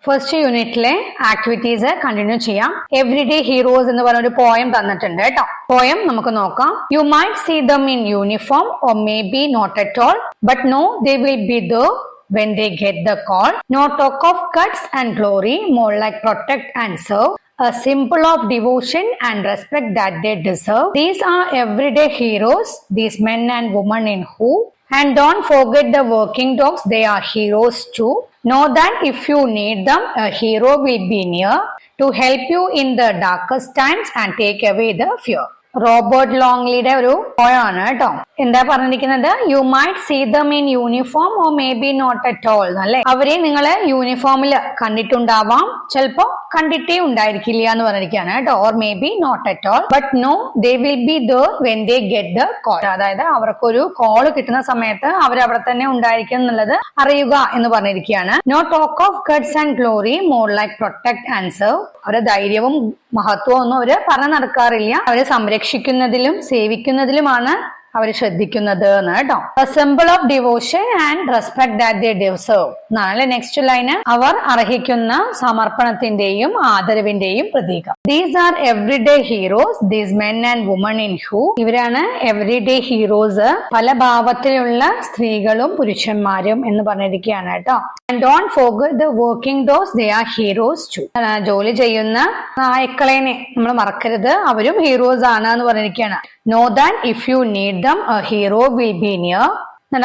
First യൂണിറ്റിലെ activities continue ചെയ്യാം. Everyday heroes എന്ന് പറഞ്ഞ ഒരു പോയം തന്നിട്ടുണ്ട് കേട്ടോ. പോയം നമുക്ക് നോക്കാം. You might see them in uniform or may be not at all, but no they will be there when they get the call. No talk of guts and glory, more like protect and serve. A symbol of devotion and respect that they deserve. These are everyday heroes, these men and women in who. And don't forget the working dogs, they are heroes too. Know that if you need them, a hero will be near to help you in the darkest times and take away the fear. Robert ലോങ്ലിയുടെ ഒരു പോയാണ് കേട്ടോ. എന്താ പറഞ്ഞിരിക്കുന്നത്? You might see them in uniform or may be not at all അല്ലെ. അവരെ നിങ്ങള് യൂണിഫോമിൽ കണ്ടിട്ടുണ്ടാവാം, ചിലപ്പോ കണ്ടിട്ടേ ഉണ്ടായിരിക്കില്ല എന്ന് പറഞ്ഞിരിക്കുകയാണ് കേട്ടോ. Or may be not at all, but no they will be there when they get the call. അതായത് അവർക്കൊരു കോള് കിട്ടുന്ന സമയത്ത് അവരവിടെ തന്നെ ഉണ്ടായിരിക്കും എന്നുള്ളത് അറിയുക എന്ന് പറഞ്ഞിരിക്കുകയാണ്. No talk of guts and glory, more like protect and serve. അവരുടെ ധൈര്യവും മഹത്വവും ഒന്നും അവര് പറഞ്ഞു നടക്കാറില്ല. അവരെ സംരക്ഷിക്കുന്നതിലും സേവിക്കുന്നതിലുമാണ് അവർ ശ്രദ്ധിക്കുന്നത് എന്ന് കേട്ടോ. A symbol of devotion and respect that they deserve എന്നാണ് നെക്സ്റ്റ് ലൈന്. അവർ അർഹിക്കുന്ന സമർപ്പണത്തിന്റെയും ആദരവിന്റെയും പ്രതീകം. These are everyday heroes, these men and women in who. ഇവരാണ് എവറിഡേ ഹീറോസ്, പല ഭാവത്തിലുള്ള സ്ത്രീകളും പുരുഷന്മാരും എന്ന് പറഞ്ഞിരിക്കുകയാണ് കേട്ടോ. And don't forget the working dogs, they are heroes too. ജോലി ചെയ്യുന്ന നായ്ക്കളേനെ നമ്മൾ മറക്കരുത്, അവരും ഹീറോസ് ആണ് എന്ന് പറഞ്ഞിരിക്കുകയാണ്. Know that if you need them, a hero will be near.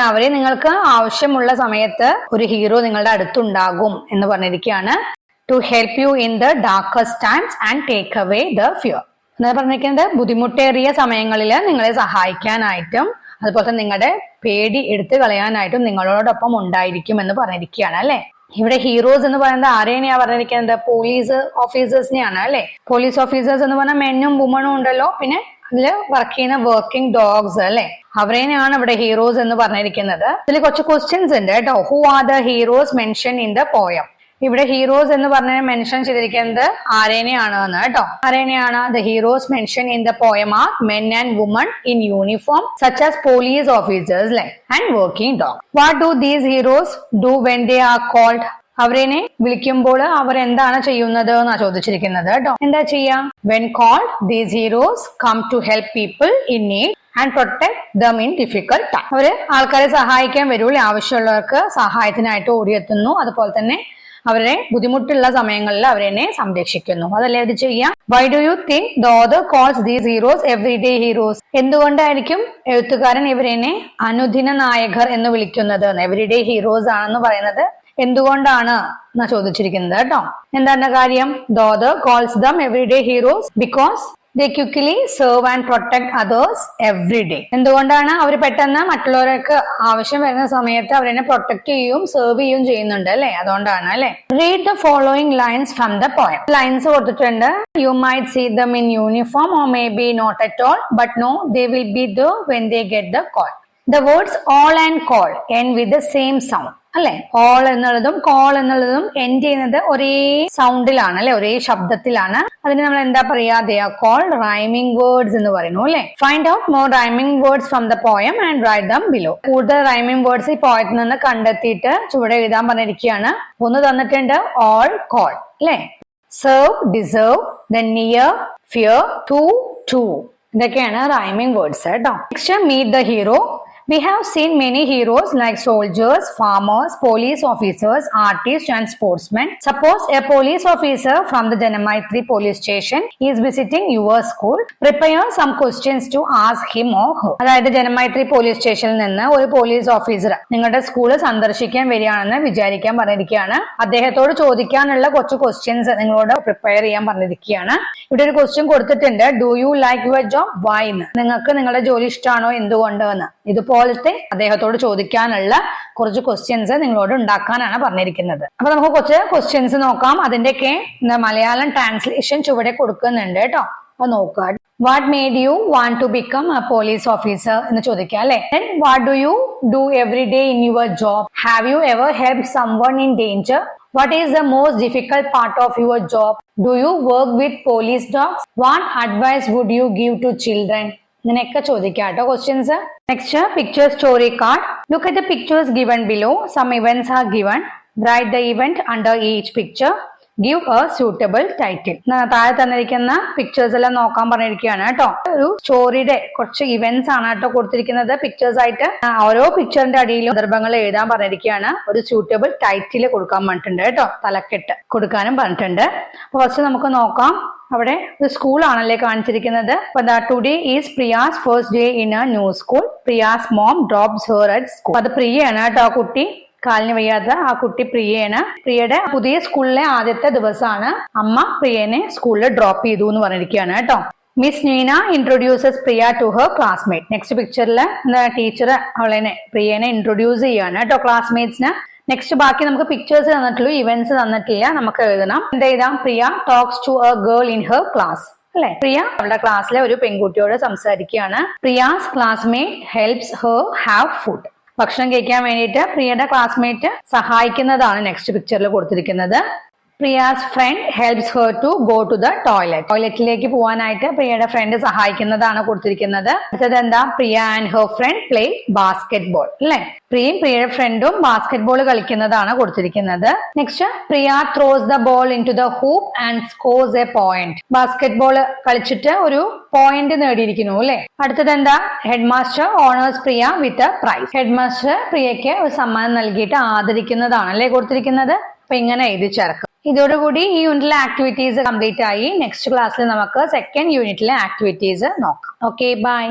അവരെ നിങ്ങൾക്ക് ആവശ്യമുള്ള സമയത്ത് ഒരു ഹീറോ നിങ്ങളുടെ അടുത്തുണ്ടാകും എന്ന് പറഞ്ഞിരിക്കുകയാണ്. To help you in the darkest times and take away the fear. എന്ന് പറഞ്ഞിരിക്കുന്നത് ബുദ്ധിമുട്ടേറിയ സമയങ്ങളിൽ നിങ്ങളെ സഹായിക്കാനായിട്ടും അതുപോലെ തന്നെ നിങ്ങളുടെ പേടി എടുത്തു കളയാനായിട്ടും നിങ്ങളോടൊപ്പം ഉണ്ടായിരിക്കും എന്ന് പറഞ്ഞിരിക്കുകയാണ് അല്ലെ. ഇവിടെ ഹീറോസ് എന്ന് പറയുന്നത് ആരെയാ പറഞ്ഞിരിക്കുന്നത്? പോലീസ് ഓഫീസേഴ്സിനെയാണ് അല്ലെ. പോലീസ് ഓഫീസേഴ്സ് എന്ന് പറഞ്ഞാൽ മെന്നും വുമണും ഉണ്ടല്ലോ, പിന്നെ അതില് വർക്ക് ചെയ്യുന്ന വർക്കിംഗ് ഡോഗ്സ് അല്ലെ, അവരെയാണ് ഇവിടെ ഹീറോസ് എന്ന് പറഞ്ഞിരിക്കുന്നത്. ഇതിൽ കുറച്ച് ക്വസ്റ്റ്യൻസ് ഉണ്ട് കേട്ടോ. Who are the heroes mention in the poem? ഇവിടെ ഹീറോസ് എന്ന് പറഞ്ഞ മെൻഷൻ ചെയ്തിരിക്കുന്നത് ആരേനെയാണ് എന്ന് കേട്ടോ. ആരേനെയാണ്? The heroes mention in the poem are men and women in uniform such as police officers and working dog. What do these heroes do when they are called? അവരെ വിളിക്കുമ്പോൾ അവർ എന്താണ് ചെയ്യുന്നത് എന്നാ ചോദിച്ചിരിക്കുന്നത് കേട്ടോ. എന്താ ചെയ്യാ? When called these heroes come to help people in need and protect them in difficult time. അവര് ആൾക്കാരെ സഹായിക്കാൻ വരുള്ളൂ, ആവശ്യമുള്ളവർക്ക് സഹായത്തിനായിട്ട് ഓടിയെത്തുന്നു, അതുപോലെ തന്നെ അവരെ ബുദ്ധിമുട്ടുള്ള സമയങ്ങളിൽ അവരെ സംരക്ഷിക്കുന്നു. അതല്ലേ അവർ ചെയ്യാം. Why do you think the author calls these heroes everyday heroes? എന്തുകൊണ്ടായിരിക്കും എഴുത്തുകാരൻ ഇവരെ അനുദിന നായകർ എന്ന് വിളിക്കുന്നത്? എവറിഡേ ഹീറോസ് ആണെന്ന് പറയുന്നത് എന്തുകൊണ്ടാണ് എന്നാ ചോദിച്ചിരിക്കുന്നത് കേട്ടോ. എന്താണ് കാര്യം? The author calls dum everyday heroes because they quickly serve and protect others every day. എന്തുകൊണ്ടാണ്? അവർ പെട്ടെന്ന് മറ്റുള്ളവർക്ക് ആവശ്യം വരുന്ന സമയത്ത് അവരെ പ്രൊട്ടക്ട് ചെയ്യും സെർവ് ചെയ്യും ചെയ്യുന്നുണ്ട് അല്ലെ, അതുകൊണ്ടാണ് അല്ലെ. Read the following lines from the poem. Lines കൊടുത്തിട്ടുണ്ട്. You might see them in uniform or may be not at all, but no they will be there when they get the call. The words all and call end with the same sound അല്ലെ. All എന്നുള്ളതും call എന്നുള്ളതും end ചെയ്യുന്നത് ഒരേ സൗണ്ടിലാണ് അല്ലെ, ഒരേ ശബ്ദത്തിലാണ്. അതിന് നമ്മൾ എന്താ പറയാ? They are called rhyming words എന്ന് പറയുന്നു അല്ലെ. Find out more rhyming words from the poem and write them below. കൂടുതൽ റൈമിംഗ് വേർഡ്സ് ഈ പോയത്തിൽ നിന്ന് കണ്ടെത്തിയിട്ട് ചുവടെ എഴുതാൻ പറഞ്ഞിരിക്കുകയാണ്. ഒന്ന് തന്നിട്ടുണ്ട് ഓൾ, കോൾ അല്ലെ. Serve, deserve, then near, fear, to ഇതൊക്കെയാണ് റൈമിംഗ് വേർഡ്സ് കേട്ടോ. Next meet the hero. We have seen many heroes like soldiers, farmers, police officers, artists and sportsmen. Suppose a police officer from the Janamaitri police station is visiting your school. Prepare some questions to ask him or her. അതായത് Janamaithri police സ്റ്റേഷനിൽ നിന്ന് ഒരു police officer നിങ്ങളുടെ school സന്ദർശിക്കാൻ വരികയാണെന്ന് വിചാരിക്കാൻ പറഞ്ഞിരിക്കുകയാണ്. അദ്ദേഹത്തോട് ചോദിക്കാനുള്ള കുറച്ച് ക്വസ്റ്റ്യൻസ് നിങ്ങളോട് പ്രിപ്പയർ ചെയ്യാൻ പറഞ്ഞിരിക്കുകയാണ്. ഇവിടെ ഒരു ക്വസ്റ്റ്യൻ കൊടുത്തിട്ടുണ്ട്. Do you like your job? Why? നിങ്ങൾക്ക് നിങ്ങളുടെ ജോലി ഇഷ്ടമാണോ? എന്തുകൊണ്ട് എന്ന്. ഇതുപോലത്തെ അദ്ദേഹത്തോട് ചോദിക്കാനുള്ള കുറച്ച് ക്വസ്റ്റ്യൻസ് നിങ്ങളോട് ഉണ്ടാക്കാനാണ് പറഞ്ഞിരിക്കുന്നത്. അപ്പൊ നമുക്ക് കുറച്ച് ക്വസ്റ്റ്യൻസ് നോക്കാം. അതിന്റെയൊക്കെ മലയാളം ട്രാൻസ്ലേഷൻ ചുവടെ കൊടുക്കുന്നുണ്ട് കേട്ടോ. അപ്പൊ നോക്കുക. What made you want to become a police officer എന്ന് ചോദിക്കാം അല്ലെ. What do you do every day in your job? Have you ever help someone in danger? What is the most difficult part of your job? Do you work with police dogs? What advice would you give to children? ഇങ്ങനെയൊക്കെ ചോദിക്കാം കേട്ടോ questions. Next picture story card. Look at the pictures given below. Some events are given. Write the event under each picture. Give a suitable title. താഴെ തന്നിരിക്കുന്ന pictures എല്ലാം നോക്കാൻ പറഞ്ഞിരിക്കുകയാണ് കേട്ടോ. ഒരു സ്റ്റോറിയുടെ കുറച്ച് ഇവന്റ്സ് ആണ് കേട്ടോ കൊടുത്തിരിക്കുന്നത് പിക്ചേഴ്സ് ആയിട്ട്. ഓരോ പിക്ചറിന്റെ അടിയിലും സന്ദർഭങ്ങൾ എഴുതാൻ പറഞ്ഞിരിക്കുകയാണ്. ഒരു സൂട്ടബിൾ ടൈറ്റിൽ കൊടുക്കാൻ പറഞ്ഞിട്ടുണ്ട് കേട്ടോ. തലക്കെട്ട് കൊടുക്കാനും പറഞ്ഞിട്ടുണ്ട്. അപ്പൊ ഫസ്റ്റ് നമുക്ക് നോക്കാം. അവിടെ ഒരു സ്കൂളാണല്ലേ കാണിച്ചിരിക്കുന്നത്. അപ്പൊ today is Priya's first day in A new school. Priya's mom drops her at school. അത് പ്രിയയാണ് കേട്ടോ. കുട്ടി കാലിന് വയ്യാത്ത ആ കുട്ടി പ്രിയയാണ്. പ്രിയയുടെ പുതിയ സ്കൂളിലെ ആദ്യത്തെ ദിവസമാണ്. അമ്മ പ്രിയനെ സ്കൂളിൽ ഡ്രോപ്പ് ചെയ്തു എന്ന് പറഞ്ഞിരിക്കുകയാണ് കേട്ടോ. Miss Neena introduces Priya to her classmate. Next പിക്ചറിൽ ടീച്ചർ പ്രിയനെ ഇൻട്രൊഡ്യൂസ് ചെയ്യാണ് കേട്ടോ ക്ലാസ്മേറ്റ്സിന്. നെക്സ്റ്റ് ബാക്കി നമുക്ക് പിക്ചേഴ്സ് തന്നിട്ടുള്ളൂ, ഇവന്റ്സ് തന്നിട്ടില്ല. നമുക്ക് എഴുതണം. എന്ത് എഴുതാം? Priya talks to a girl in her class അല്ലെ. പ്രിയ അവളുടെ ക്ലാസ്സിലെ ഒരു പെൺകുട്ടിയോട് സംസാരിക്കുകയാണ്. Priya's classmate helps her have food. ഭക്ഷണം കഴിക്കാൻ വേണ്ടിയിട്ട് പ്രിയയുടെ ക്ലാസ്മേറ്റ് സഹായിക്കുന്നതാണ് നെക്സ്റ്റ് പിക്ചറിൽ കൊടുത്തിരിക്കുന്നത്. Priya's friend helps her to go to the toilet. ടോയ്ലറ്റിലേക്ക് പോകാനായിട്ട് പ്രിയയുടെ ഫ്രണ്ട് സഹായിക്കുന്നതാണ് കൊടുത്തിരിക്കുന്നത്. അടുത്തത് എന്താ? Priya and her friend play basketball അല്ലെ. പ്രിയയും പ്രിയയുടെ ഫ്രണ്ടും ബാസ്കറ്റ് ബോൾ കളിക്കുന്നതാണ് കൊടുത്തിരിക്കുന്നത്. Next Priya throws the ball into the hoop and scores a point. Basketball കളിച്ചിട്ട് ഒരു പോയിന്റ് നേടിയിരിക്കുന്നു അല്ലെ. അടുത്തത് എന്താ? Headmaster honours Priya with a prize. Headmaster പ്രിയയ്ക്ക് ഒരു സമ്മാനം നൽകിയിട്ട് ആദരിക്കുന്നതാണ് അല്ലെ കൊടുത്തിരിക്കുന്നത്. അപ്പൊ ഇങ്ങനെ എഴുതി ചേർക്കും. ഇതോടുകൂടി ഈ യൂണിറ്റിലെ ആക്ടിവിറ്റീസ് കംപ്ലീറ്റ് ആയി. നെക്സ്റ്റ് ക്ലാസ്സിൽ നമുക്ക് സെക്കൻഡ് യൂണിറ്റിലെ ആക്ടിവിറ്റീസ് നോക്കാം. Okay, by.